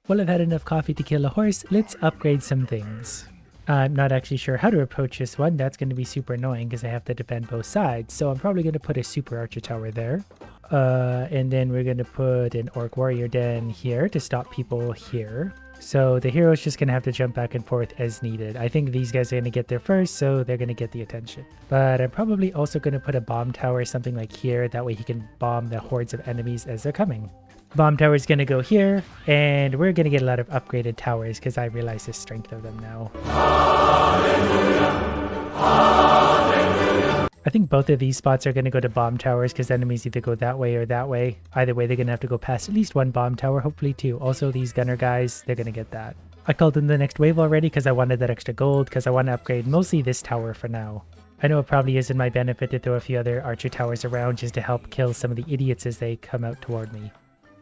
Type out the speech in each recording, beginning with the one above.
Well, I've had enough coffee to kill a horse. Let's upgrade some things. I'm not actually sure how to approach this one. That's going to be super annoying because I have to defend both sides. So I'm probably going to put a super archer tower there. And then we're going to put an orc warrior den here to stop people here. So the hero's just going to have to jump back and forth as needed. I think these guys are going to get there first, so they're going to get the attention. But I'm probably also going to put a bomb tower, something like here. That way he can bomb the hordes of enemies as they're coming. Bomb tower is going to go here, and we're going to get a lot of upgraded towers because I realize the strength of them now. Hallelujah. Hallelujah. I think both of these spots are going to go to bomb towers because enemies either go that way or that way. Either way, they're going to have to go past at least one bomb tower, hopefully two. Also, these gunner guys, they're going to get that. I called in the next wave already because I wanted that extra gold because I want to upgrade mostly this tower for now. I know it probably is in my benefit to throw a few other archer towers around just to help kill some of the idiots as they come out toward me.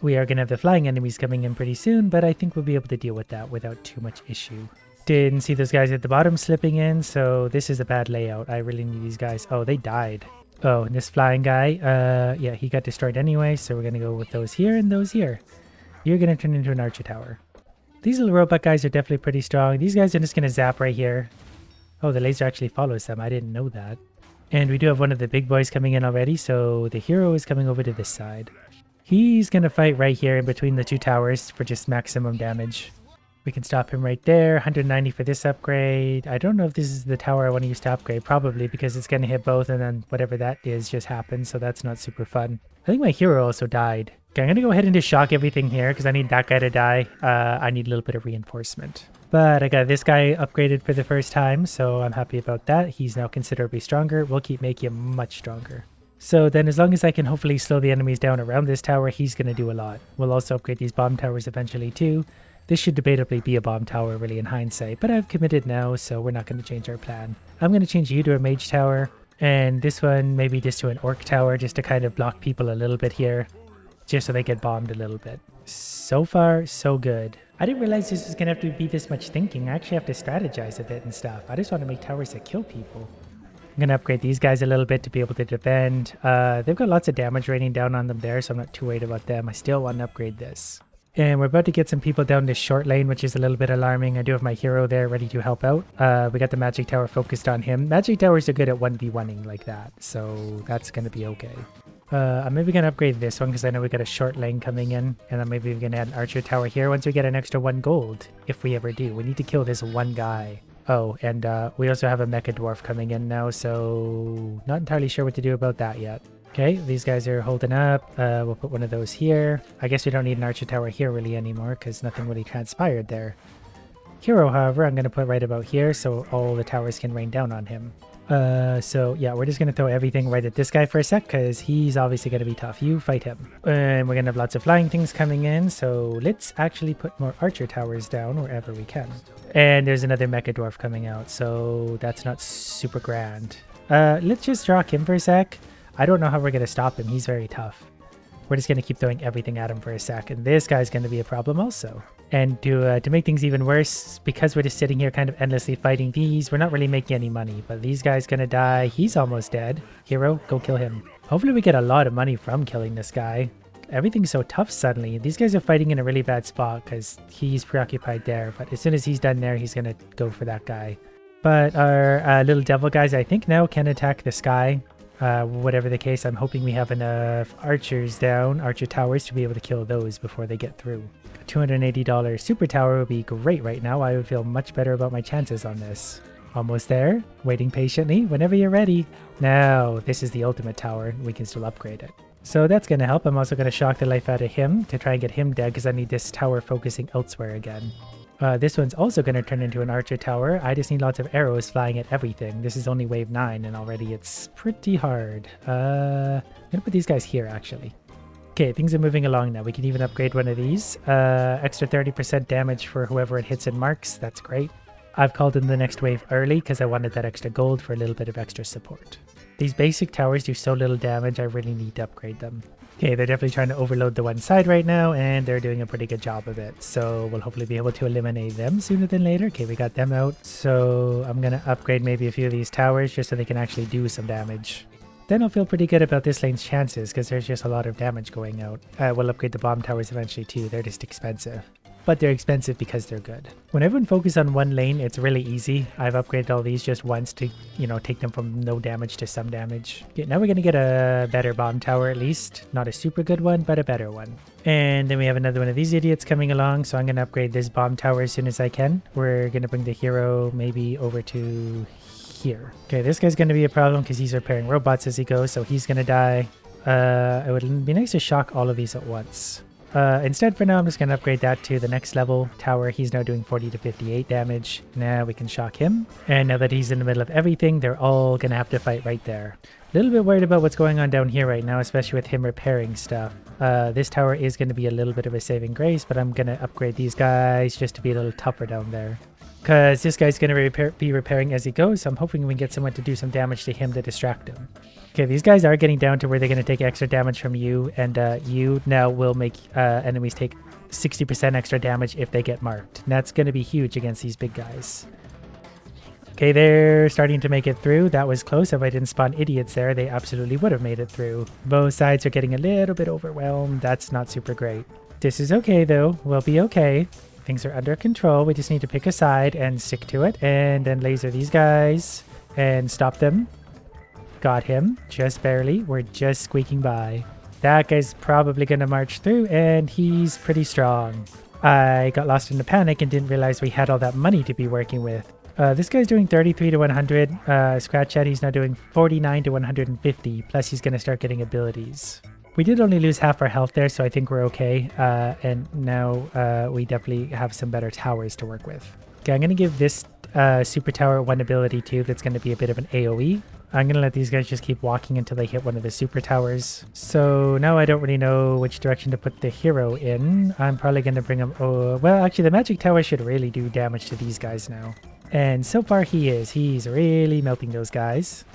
We are going to have the flying enemies coming in pretty soon, but I think we'll be able to deal with that without too much issue. Didn't see those guys at the bottom slipping in, so this is a bad layout. I really need these guys. Oh, they died. Oh, and this flying guy, yeah, he got destroyed anyway, so we're going to go with those here and those here. You're going to turn into an archer tower. These little robot guys are definitely pretty strong. These guys are just going to zap right here. Oh, the laser actually follows them. I didn't know that. And we do have one of the big boys coming in already, so the hero is coming over to this side. He's going to fight right here in between the two towers for just maximum damage. We can stop him right there. 190 for this upgrade. I don't know if this is the tower I want to use to upgrade. Probably because it's going to hit both and then whatever that is just happens. So that's not super fun. I think my hero also died. Okay, I'm going to go ahead and just shock everything here because I need that guy to die. I need a little bit of reinforcement. But I got this guy upgraded for the first time. So I'm happy about that. He's now considerably stronger. We'll keep making him much stronger. So then as long as I can hopefully slow the enemies down around this tower, he's going to do a lot. We'll also upgrade these bomb towers eventually too. This should debatably be a bomb tower really in hindsight, but I've committed now, so we're not going to change our plan. I'm going to change you to a mage tower, and this one maybe just to an orc tower just to kind of block people a little bit here, just so they get bombed a little bit. So far, so good. I didn't realize this was going to have to be this much thinking. I actually have to strategize a bit and stuff. I just want to make towers that kill people. I'm going to upgrade these guys a little bit to be able to defend. They've got lots of damage raining down on them there, so I'm not too worried about them. I still want to upgrade this. And we're about to get some people down this short lane, which is a little bit alarming. I do have my hero there ready to help out. We got the magic tower focused on him. Magic towers are good at 1v1ing like that, so that's going to be okay. I'm maybe going to upgrade this one because I know we got a short lane coming in. And then maybe we're going to add an archer tower here once we get an extra 1 gold, if we ever do. We need to kill this one guy. Oh, and we also have a mecha dwarf coming in now, so not entirely sure what to do about that yet. Okay, these guys are holding up. We'll put one of those here. I guess we don't need an archer tower here really anymore because nothing really transpired there. Hero, however, I'm going to put right about here so all the towers can rain down on him. So yeah, we're just going to throw everything right at this guy for a sec because he's obviously going to be tough. You fight him. And we're going to have lots of flying things coming in, so let's actually put more archer towers down wherever we can. And there's another mecha dwarf coming out, so that's not super grand. Let's just rock him for a sec. I don't know how we're going to stop him. He's very tough. We're just going to keep throwing everything at him for a sec. And this guy's going to be a problem also. And to make things even worse, because we're just sitting here kind of endlessly fighting these, we're not really making any money. But these guys going to die. He's almost dead. Hero, go kill him. Hopefully we get a lot of money from killing this guy. Everything's so tough suddenly. These guys are fighting in a really bad spot because he's preoccupied there. But as soon as he's done there, he's going to go for that guy. But our little devil guys, I think now can attack the sky. Whatever the case, I'm hoping we have enough archers down, archer towers, to be able to kill those before they get through. A $280 super tower would be great right now. I would feel much better about my chances on this. Almost there, waiting patiently, whenever you're ready. Now, this is the ultimate tower. We can still upgrade it. So that's going to help. I'm also going to shock the life out of him to try and get him dead because I need this tower focusing elsewhere again. This one's also going to turn into an archer tower. I just need lots of arrows flying at everything. This is only wave 9 and already it's pretty hard. I'm going to put these guys here actually. Okay, things are moving along now. We can even upgrade one of these. Extra 30% damage for whoever it hits and marks. That's great. I've called in the next wave early because I wanted that extra gold for a little bit of extra support. These basic towers do so little damage, I really need to upgrade them. Okay, they're definitely trying to overload the one side right now, and they're doing a pretty good job of it. So we'll hopefully be able to eliminate them sooner than later. Okay, we got them out. So I'm going to upgrade maybe a few of these towers just so they can actually do some damage. Then I'll feel pretty good about this lane's chances because there's just a lot of damage going out. We'll upgrade the bomb towers eventually too. They're just expensive. but they're expensive because they're good. When everyone focuses on one lane, it's really easy. I've upgraded all these just once to, you know, take them from no damage to some damage. Okay, now we're going to get a better bomb tower at least. Not a super good one, but a better one. And then we have another one of these idiots coming along, so I'm going to upgrade this bomb tower as soon as I can. We're going to bring the hero maybe over to here. Okay, this guy's going to be a problem because he's repairing robots as he goes, so he's going to die. It would be nice to shock all of these at once. Instead, for now, I'm just going to upgrade that to the next level tower. He's now doing 40 to 58 damage. Now we can shock him. And now that he's in the middle of everything, they're all going to have to fight right there. A little bit worried about what's going on down here right now, especially with him repairing stuff. This tower is going to be a little bit of a saving grace, but I'm going to upgrade these guys just to be a little tougher down there. Because this guy's going to be repairing as he goes, so I'm hoping we can get someone to do some damage to him to distract him. Okay, these guys are getting down to where they're going to take extra damage from you, and you now will make enemies take 60% extra damage if they get marked. And that's going to be huge against these big guys. Okay, they're starting to make it through. That was close. If I didn't spawn idiots there, they absolutely would have made it through. Both sides are getting a little bit overwhelmed. That's not super great. This is okay, though. We'll be okay. Things are under control. We just need to pick a side and stick to it, and then laser these guys and stop them. Got him, just barely. We're just squeaking by. That guy's probably going to march through, and he's pretty strong. I got lost in the panic and didn't realize we had all that money to be working with. This guy's doing 33 to 100. Scratch that, he's now doing 49 to 150, plus he's going to start getting abilities. We did only lose half our health there, so I think we're okay. And now we definitely have some better towers to work with. Okay, I'm going to give this super tower one ability too that's going to be a bit of an AoE. I'm going to let these guys just keep walking until they hit one of the super towers. So now I don't really know which direction to put the hero in. I'm probably going to bring him... Oh, well, actually, the magic tower should really do damage to these guys now. And so far he is. He's really melting those guys.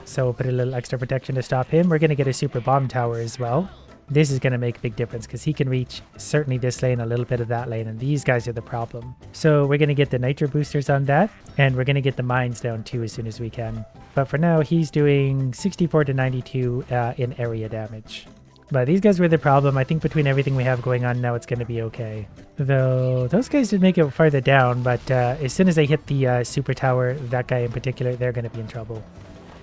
So we'll put a little extra protection to stop him. We're going to get a super bomb tower as well. This is going to make a big difference because he can reach certainly this lane, a little bit of that lane, and these guys are the problem. So we're going to get the nitro boosters on that, and we're going to get the mines down too as soon as we can. But for now, he's doing 64 to 92 in area damage. But these guys were the problem. I think between everything we have going on now, it's going to be okay. Though those guys did make it farther down, but as soon as they hit the super tower, that guy in particular, they're going to be in trouble.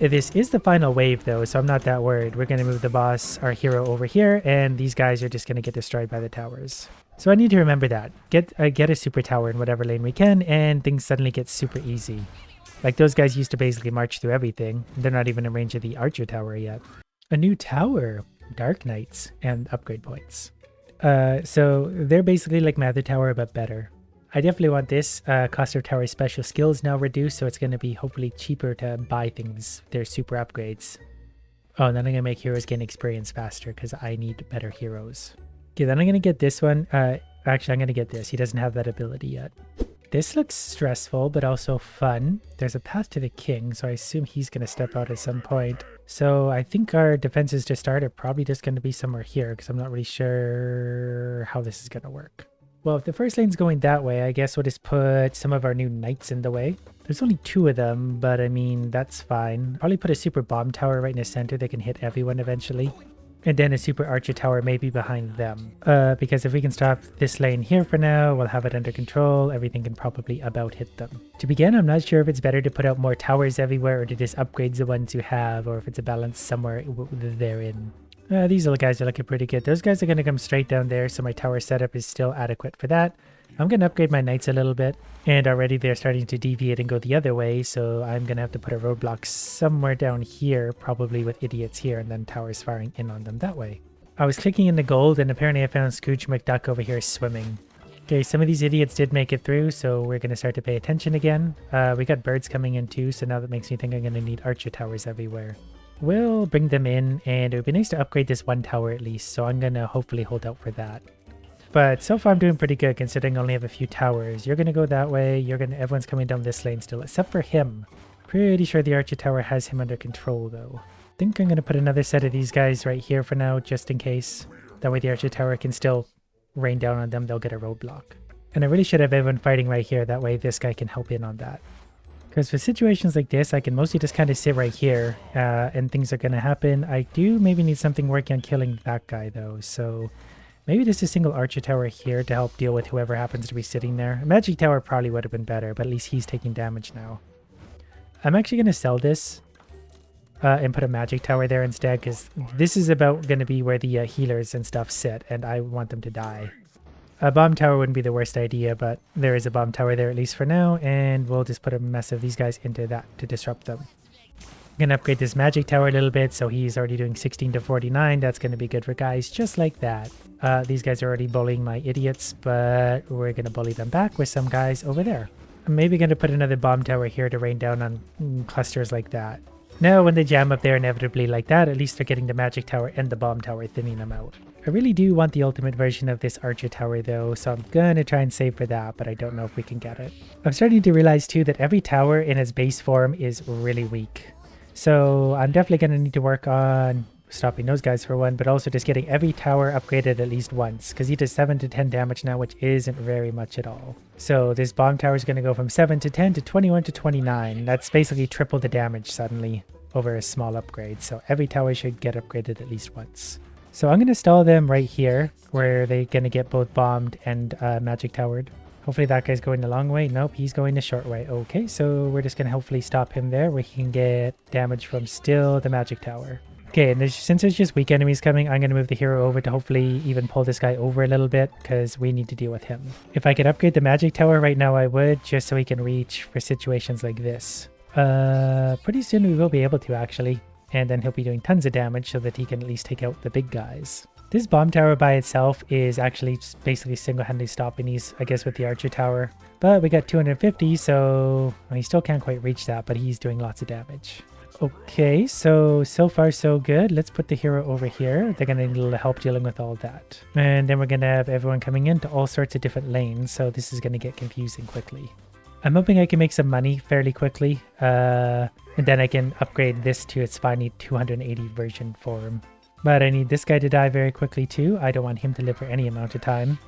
This is the final wave though, so I'm not that worried. We're going to move the boss, our hero, over here, and these guys are just going to get destroyed by the towers. So I need to remember that. Get a super tower in whatever lane we can, and things suddenly get super easy. Like those guys used to basically march through everything. They're not even in range of the archer tower yet. A new tower, Dark Knights, and upgrade points. So they're basically like Mather Tower, but better. I definitely want this. Cost of tower special skills now reduced, so it's going to be hopefully cheaper to buy things. They're super upgrades. Oh, and then I'm going to make heroes gain experience faster because I need better heroes. Okay, then I'm going to get this one. Actually, I'm going to get this. He doesn't have that ability yet. This looks stressful, but also fun. There's a path to the king, so I assume he's going to step out at some point. So I think our defenses to start are probably just going to be somewhere here because I'm not really sure how this is going to work. Well, if the first lane's going that way, I guess we'll just put some of our new knights in the way. There's only 2 of them, but I mean, that's fine. Probably put a super bomb tower right in the center that can hit everyone eventually. And then a super archer tower maybe behind them. Because if we can stop this lane here for now, we'll have it under control. Everything can probably about hit them. To begin, I'm not sure if it's better to put out more towers everywhere or to just upgrade the ones you have, or if it's a balance somewhere they're in. These little guys are looking pretty good. Those guys are going to come straight down there, so my tower setup is still adequate for that. I'm going to upgrade my knights a little bit, and already they're starting to deviate and go the other way, so I'm going to have to put a roadblock somewhere down here, probably with idiots here, and then towers firing in on them that way. I was clicking in the gold, and apparently I found Scrooge McDuck over here swimming. Okay, some of these idiots did make it through, so we're going to start to pay attention again. We got birds coming in too, so now that makes me think I'm going to need archer towers everywhere. We'll bring them in, and it would be nice to upgrade this one tower at least, so I'm going to hopefully hold out for that. But so far I'm doing pretty good considering I only have a few towers. You're going to go that way, everyone's coming down this lane still, except for him. Pretty sure the archer tower has him under control though. I think I'm going to put another set of these guys right here for now, just in case. That way the archer tower can still rain down on them, they'll get a roadblock. And I really should have everyone fighting right here, that way this guy can help in on that. Because for situations like this, I can mostly just kind of sit right here and things are going to happen. I do maybe need something working on killing that guy though. So Maybe just a single archer tower here to help deal with whoever happens to be sitting there. A magic tower probably would have been better, but at least he's taking damage now. I'm actually going to sell this and put a magic tower there instead, because this is about going to be where the healers and stuff sit, and I want them to die. A bomb tower wouldn't be the worst idea, but there is a bomb tower there at least for now, and we'll just put a mess of these guys into that to disrupt them. I'm going to upgrade this magic tower a little bit, so he's already doing 16 to 49. That's going to be good for guys just like that. These guys are already bullying my idiots, but we're going to bully them back with some guys over there. I'm maybe going to put another bomb tower here to rain down on clusters like that. Now, when they jam up there inevitably like that, at least they're getting the magic tower and the bomb tower, thinning them out. I really do want the ultimate version of this archer tower though, so I'm going to try and save for that, but I don't know if we can get it. I'm starting to realize too that every tower in its base form is really weak. So I'm definitely going to need to work on stopping those guys for one, but also just getting every tower upgraded at least once, because he does 7 to 10 damage now, which isn't very much at all. So this bomb tower is going to go from 7 to 10 to 21 to 29. That's basically triple the damage suddenly over a small upgrade. So every tower should get upgraded at least once. So I'm going to stall them right here, where they're going to get both bombed and magic towered. Hopefully that guy's going the long way. Nope, he's going the short way. Okay, so we're just going to hopefully stop him there, where he can get damage from still the magic tower. Okay, and since there's just weak enemies coming, I'm going to move the hero over to hopefully even pull this guy over a little bit, because we need to deal with him. If I could upgrade the magic tower right now, I would, just so he can reach for situations like this. Pretty soon we will be able to, actually. And then he'll be doing tons of damage so that he can at least take out the big guys. This bomb tower by itself is actually basically single-handedly stopping these, I guess, with the archer tower. But we got 250, so well, he still can't quite reach that, but he's doing lots of damage. Okay, so far so good. Let's put the hero over here. They're going to need a little help dealing with all that. And then we're going to have everyone coming into all sorts of different lanes, so this is going to get confusing quickly. I'm hoping I can make some money fairly quickly, and then I can upgrade this to its Spiny 280 version form. But I need this guy to die very quickly too. I don't want him to live for any amount of time.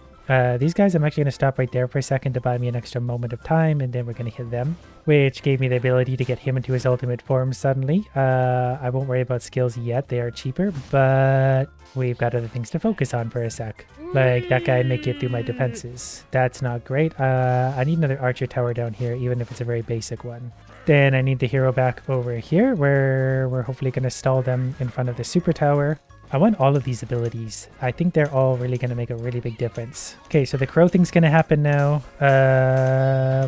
These guys, I'm actually going to stop right there for a second to buy me an extra moment of time, and then we're going to hit them, which gave me the ability to get him into his ultimate form suddenly. I won't worry about skills yet. They are cheaper, but we've got other things to focus on for a sec. Like that guy make it through my defenses. That's not great. I need another archer tower down here, even if it's a very basic one. Then I need the hero back over here, where we're hopefully going to stall them in front of the super tower. I want all of these abilities. I think they're all really going to make a really big difference. Okay, so the crow thing's going to happen now.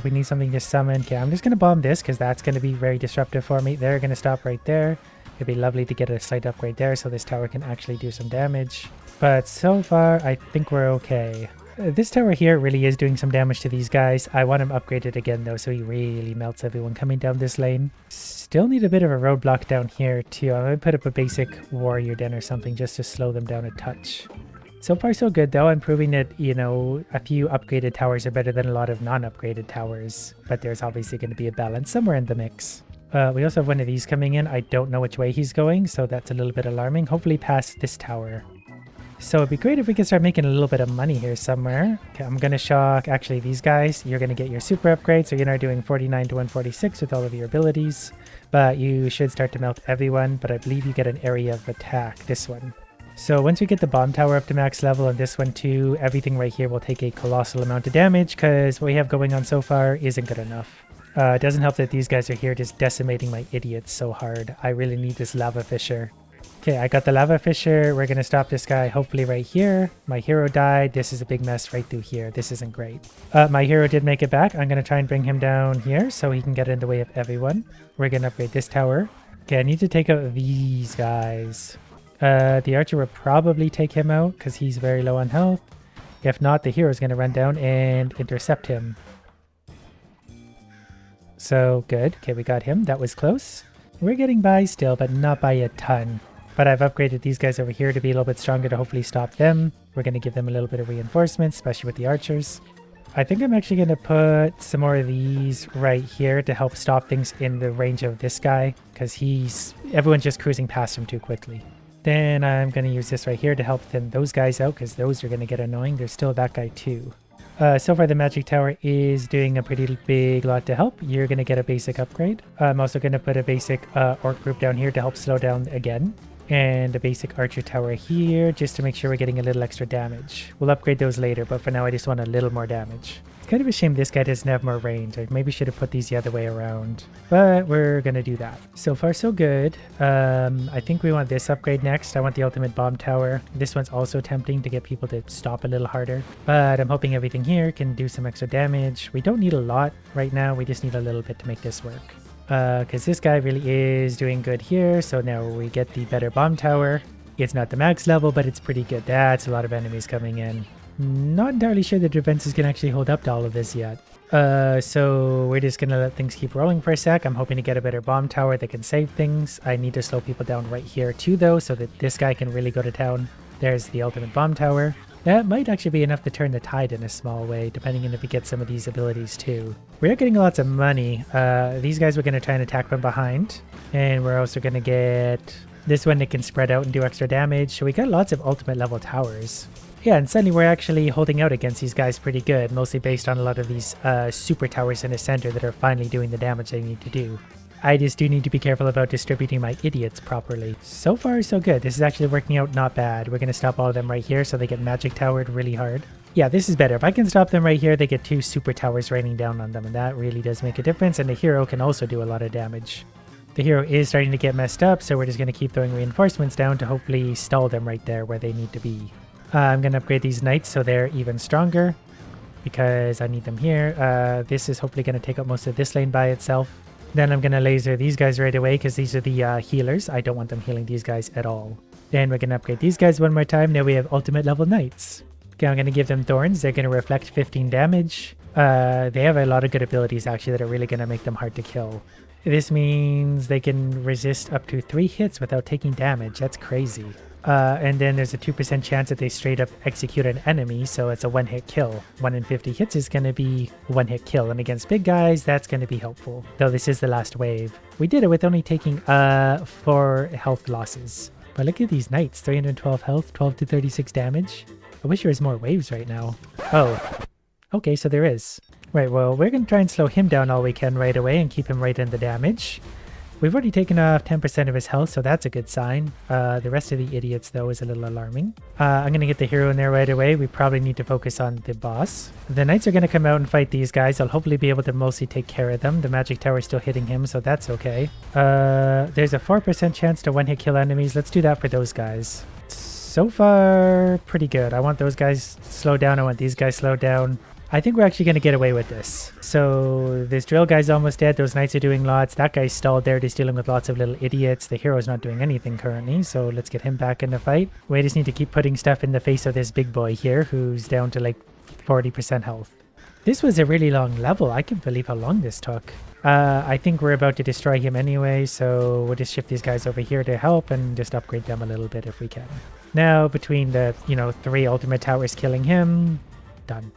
We need something to summon. Okay, I'm just going to bomb this because that's going to be very disruptive for me. They're going to stop right there. It'd be lovely to get a slight upgrade there so this tower can actually do some damage. But so far, I think we're okay. This tower here really is doing some damage to these guys. I want him upgraded again though, so he really melts everyone coming down this lane. Still need a bit of a roadblock down here too. I'm going to put up a basic warrior den or something just to slow them down a touch. So far so good though. I'm proving that, you know, a few upgraded towers are better than a lot of non-upgraded towers. But there's obviously going to be a balance somewhere in the mix. We also have one of these coming in. I don't know which way he's going, so that's a little bit alarming. Hopefully past this tower. So it'd be great if we could start making a little bit of money here somewhere. Okay, I'm going to shock actually these guys. You're going to get your super upgrade, so you're now doing 49 to 146 with all of your abilities. But you should start to melt everyone, but I believe you get an area of attack, this one. So once we get the bomb tower up to max level and this one too, everything right here will take a colossal amount of damage because what we have going on so far isn't good enough. It doesn't help that these guys are here just decimating my idiots so hard. I really need this lava fissure. Okay, I got the lava fissure. We're going to stop this guy hopefully right here. My hero died. This is a big mess right through here. This isn't great. My hero did make it back. I'm going to try and bring him down here so he can get in the way of everyone. We're going to upgrade this tower. Okay, I need to take out these guys. The archer will probably take him out because he's very low on health. If not, the hero is going to run down and intercept him. So good. Okay, we got him. That was close. We're getting by still, but not by a ton. But I've upgraded these guys over here to be a little bit stronger to hopefully stop them. We're going to give them a little bit of reinforcements, especially with the archers. I think I'm actually going to put some more of these right here to help stop things in the range of this guy, because everyone's just cruising past him too quickly. Then I'm going to use this right here to help thin those guys out, because those are going to get annoying. There's still that guy too. So far the magic tower is doing a pretty big lot to help. You're going to get a basic upgrade. I'm also going to put a basic orc group down here to help slow down again. and a basic archer tower here just to make sure we're getting a little extra damage. We'll upgrade those later, but for now I just want a little more damage. It's kind of a shame this guy doesn't have more range. I maybe should have put these the other way around, but we're gonna do that. So far so good. I think we want this upgrade next. I want the ultimate bomb tower. This one's also tempting to get people to stop a little harder, but I'm hoping everything here can do some extra damage. We don't need a lot right now. We just need a little bit to make this work. Because this guy really is doing good here. So now we get the better bomb tower. It's not the max level, but it's pretty good. That's a lot of enemies coming in. Not entirely sure the defenses can actually hold up to all of this yet. So we're just going to let things keep rolling for a sec. I'm hoping to get a better bomb tower that can save things. I need to slow people down right here too, though, so that this guy can really go to town. There's the ultimate bomb tower. That might actually be enough to turn the tide in a small way, depending on if we get some of these abilities too. We are getting lots of money. These guys we're going to try and attack from behind. And we're also going to get this one that can spread out and do extra damage. So we got lots of ultimate level towers. Yeah, and suddenly we're actually holding out against these guys pretty good, mostly based on a lot of these super towers in the center that are finally doing the damage they need to do. I just do need to be careful about distributing my idiots properly. So far, so good. This is actually working out not bad. We're going to stop all of them right here so they get magic towered really hard. Yeah, this is better. If I can stop them right here, they get 2 super towers raining down on them, and that really does make a difference, and the hero can also do a lot of damage. The hero is starting to get messed up, so we're just going to keep throwing reinforcements down to hopefully stall them right there where they need to be. I'm going to upgrade these knights so they're even stronger, because I need them here. This is hopefully going to take up most of this lane by itself. Then I'm going to laser these guys right away because these are the healers. I don't want them healing these guys at all. Then we're going to upgrade these guys one more time. Now we have ultimate level knights. Okay, I'm going to give them thorns. They're going to reflect 15 damage. They have a lot of good abilities actually that are really going to make them hard to kill. This means they can resist up to 3 hits without taking damage. That's crazy. And then there's a 2% chance that they straight up execute an enemy, so it's a 1-hit kill. 1 in 50 hits is going to be a 1-hit kill, and against big guys, that's going to be helpful. Though this is the last wave. We did it with only taking 4 health losses. But look at these knights, 312 health, 12 to 36 damage. I wish there was more waves right now. Oh, okay, so there is. Right, well, we're going to try and slow him down all we can right away and keep him right in the damage. We've already taken off 10% of his health, so that's a good sign. The rest of the idiots, though, is a little alarming. I'm going to get the hero in there right away. We probably need to focus on the boss. The knights are going to come out and fight these guys. I'll hopefully be able to mostly take care of them. The magic tower is still hitting him, so that's okay. There's a 4% chance to 1-hit kill enemies. Let's do that for those guys. So far, pretty good. I want those guys slowed down. I want these guys slowed down. I think we're actually going to get away with this. So this drill guy's almost dead. Those knights are doing lots. That guy's stalled there. He's dealing with lots of little idiots. The hero's not doing anything currently, so let's get him back in the fight. We just need to keep putting stuff in the face of this big boy here, who's down to like 40% health. This was a really long level. I can't believe how long this took. I think we're about to destroy him anyway, so we'll just shift these guys over here to help and just upgrade them a little bit if we can. Now, between the, 3 ultimate towers killing him, done.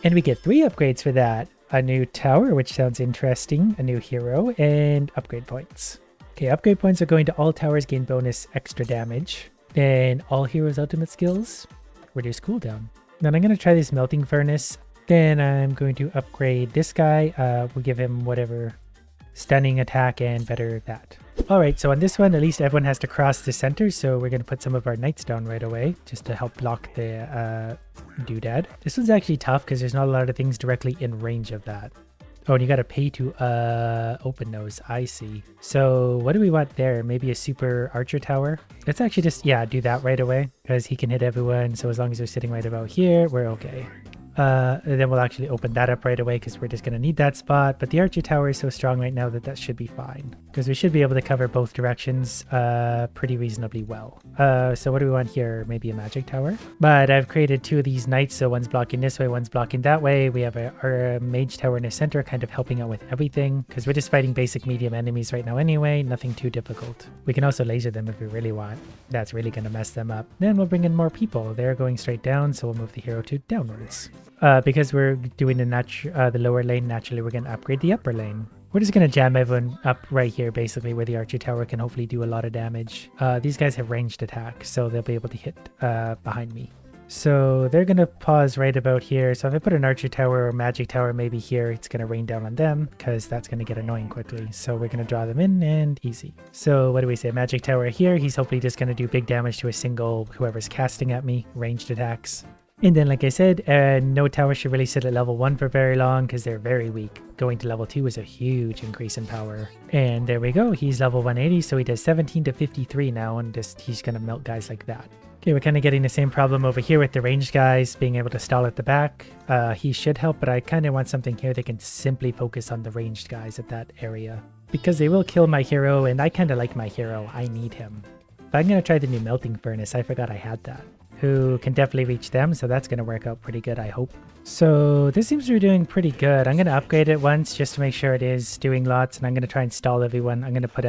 And we get 3 upgrades for that. A new tower, which sounds interesting, a new hero, and upgrade points. Okay, upgrade points are going to all towers gain bonus extra damage. Then all heroes' ultimate skills, reduce cooldown. Then I'm going to try this melting furnace. Then I'm going to upgrade this guy. We'll give him whatever stunning attack and better that. Alright, so on this one, at least everyone has to cross the center, so we're going to put some of our knights down right away, just to help block the doodad. This one's actually tough, because there's not a lot of things directly in range of that. Oh, and you got to pay to open those, I see. So what do we want there? Maybe a super archer tower? Let's actually just, do that right away, because he can hit everyone, so as long as they're sitting right about here, we're okay. Then we'll actually open that up right away because we're just going to need that spot. But the archer tower is so strong right now that should be fine. Because we should be able to cover both directions pretty reasonably well. So what do we want here? Maybe a magic tower? But I've created 2 of these knights, so one's blocking this way, one's blocking that way. We have our mage tower in the center kind of helping out with everything. Because we're just fighting basic medium enemies right now anyway. Nothing too difficult. We can also laser them if we really want. That's really going to mess them up. Then we'll bring in more people. They're going straight down, so we'll move the hero to downwards. Because we're doing the lower lane, naturally we're going to upgrade the upper lane. We're just going to jam everyone up right here, basically, where the archer tower can hopefully do a lot of damage. These guys have ranged attack, so they'll be able to hit behind me. So they're going to pause right about here. So if I put an archer tower or magic tower maybe here, it's going to rain down on them because that's going to get annoying quickly. So we're going to draw them in and easy. So what do we say? Magic tower here. He's hopefully just going to do big damage to a single whoever's casting at me, ranged attacks. And then like I said, no tower should really sit at level 1 for very long because they're very weak. Going to level 2 is a huge increase in power. And there we go. He's level 180, so he does 17 to 53 now, and he's going to melt guys like that. Okay, we're kind of getting the same problem over here with the ranged guys being able to stall at the back. He should help, but I kind of want something here that can simply focus on the ranged guys at that area. Because they will kill my hero, and I kind of like my hero. I need him. But I'm going to try the new melting furnace. I forgot I had that. Who can definitely reach them, so that's going to work out pretty good, I hope. So this seems to be doing pretty good. I'm going to upgrade it once just to make sure it is doing lots, and I'm going to try and stall everyone. I'm going to put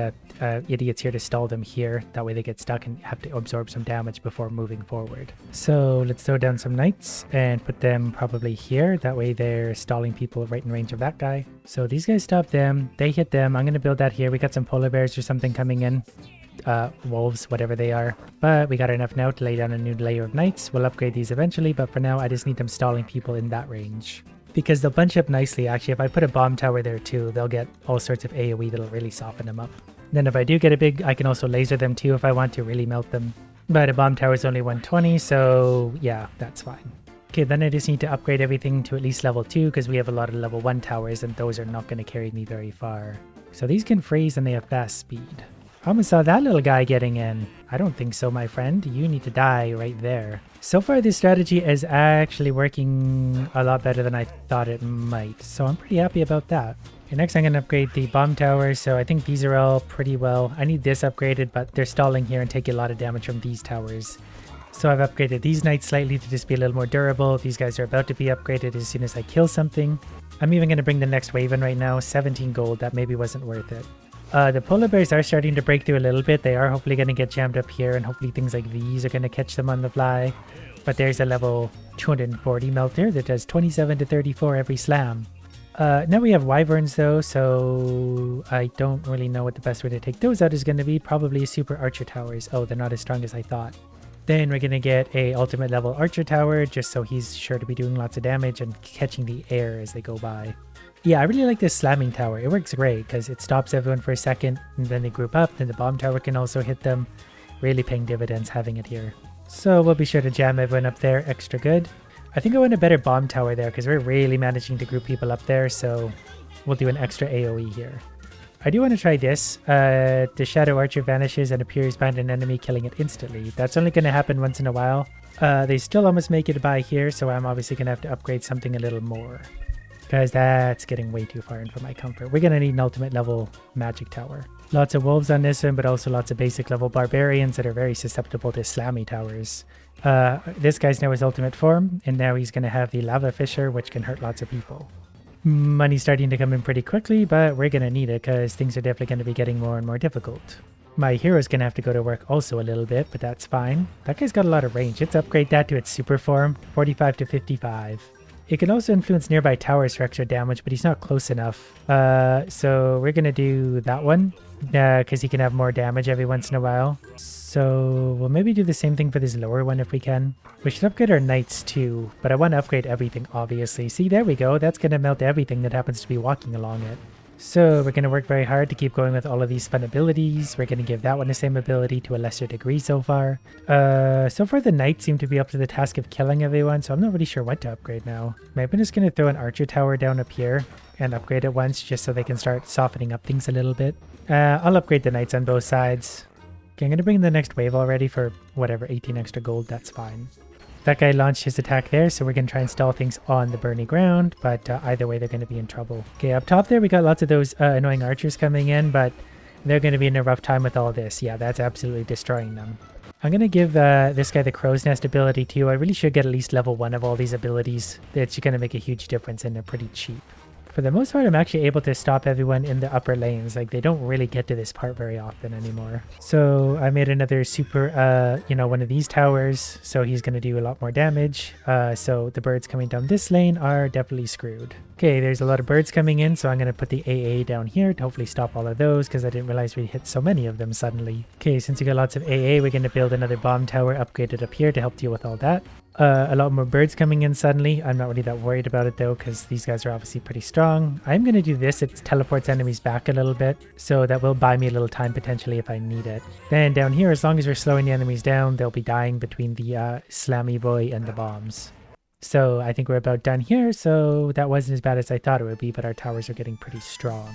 idiots here to stall them here. That way they get stuck and have to absorb some damage before moving forward. So let's throw down some knights and put them probably here. That way they're stalling people right in range of that guy. So these guys stop them. They hit them. I'm going to build that here. We got some polar bears or something coming in. Wolves, whatever they are. But we got enough now to lay down a new layer of knights. We'll upgrade these eventually, but for now I just need them stalling people in that range. Because they'll bunch up nicely. Actually, if I put a bomb tower there too, they'll get all sorts of AoE that'll really soften them up. Then if I do get a big, I can also laser them too if I want to really melt them. But a bomb tower is only 120, so yeah, that's fine. Okay, then I just need to upgrade everything to at least level 2 because we have a lot of level 1 towers and those are not going to carry me very far. So these can freeze and they have fast speed. I almost saw that little guy getting in. I don't think so, my friend. You need to die right there. So far, this strategy is actually working a lot better than I thought it might. So I'm pretty happy about that. Okay, next I'm going to upgrade the bomb towers. So I think these are all pretty well. I need this upgraded, but they're stalling here and taking a lot of damage from these towers. So I've upgraded these knights slightly to just be a little more durable. These guys are about to be upgraded as soon as I kill something. I'm even going to bring the next wave in right now. 17 gold. That maybe wasn't worth it. The polar bears are starting to break through a little bit. They are hopefully going to get jammed up here, and hopefully things like these are going to catch them on the fly. But there's a level 240 melter that does 27 to 34 every slam. Now we have wyverns though, so I don't really know what the best way to take those out is going to be. Probably super archer towers. Oh, they're not as strong as I thought. Then we're going to get a ultimate level archer tower just so he's sure to be doing lots of damage and catching the air as they go by. Yeah, I really like this slamming tower. It works great because it stops everyone for a second and then they group up. Then the bomb tower can also hit them. Really paying dividends having it here. So we'll be sure to jam everyone up there extra good. I think I want a better bomb tower there because we're really managing to group people up there. So we'll do an extra AoE here. I do want to try this. The shadow archer vanishes and appears behind an enemy, killing it instantly. That's only going to happen once in a while. They still almost make it by here, so I'm obviously going to have to upgrade something a little more. Because that's getting way too far in for my comfort. We're going to need an ultimate level magic tower. Lots of wolves on this one, but also lots of basic level barbarians that are very susceptible to slammy towers. This guy's now his ultimate form, and now he's going to have the lava fisher, which can hurt lots of people. Money's starting to come in pretty quickly, but we're going to need it because things are definitely going to be getting more and more difficult. My hero's going to have to go to work also a little bit, but that's fine. That guy's got a lot of range. Let's upgrade that to its super form, 45 to 55. It can also influence nearby towers for extra damage, but he's not close enough. So we're going to do that one because he can have more damage every once in a while. So we'll maybe do the same thing for this lower one if we can. We should upgrade our knights too, but I want to upgrade everything, obviously. See, there we go. That's going to melt everything that happens to be walking along it. So we're going to work very hard to keep going with all of these fun abilities. We're going to give that one the same ability to a lesser degree so far. So far the knights seem to be up to the task of killing everyone, so I'm not really sure what to upgrade now. Maybe I'm just going to throw an archer tower down up here and upgrade it once just so they can start softening up things a little bit. I'll upgrade the knights on both sides. Okay, I'm going to bring the next wave already for whatever, 18 extra gold, that's fine. That guy launched his attack there, so we're going to try and stall things on the burning ground, but either way they're going to be in trouble. Okay, up top there we got lots of those annoying archers coming in, but they're going to be in a rough time with all this. Yeah, that's absolutely destroying them. I'm going to give this guy the crow's nest ability too. I really should get at least level 1 of all these abilities. It's going to make a huge difference and they're pretty cheap. For the most part, I'm actually able to stop everyone in the upper lanes. Like, they don't really get to this part very often anymore. So I made another super, one of these towers. So he's going to do a lot more damage. So the birds coming down this lane are definitely screwed. Okay, there's a lot of birds coming in. So I'm going to put the AA down here to hopefully stop all of those because I didn't realize we hit so many of them suddenly. Okay, since you got lots of AA, we're going to build another bomb tower upgraded up here to help deal with all that. A lot more birds coming in suddenly. I'm not really that worried about it though, because these guys are obviously pretty strong. I'm going to do this. It teleports enemies back a little bit, so that will buy me a little time potentially if I need it. Then down here, as long as we're slowing the enemies down, they'll be dying between the slammy boy and the bombs. So I think we're about done here, so that wasn't as bad as I thought it would be, but our towers are getting pretty strong.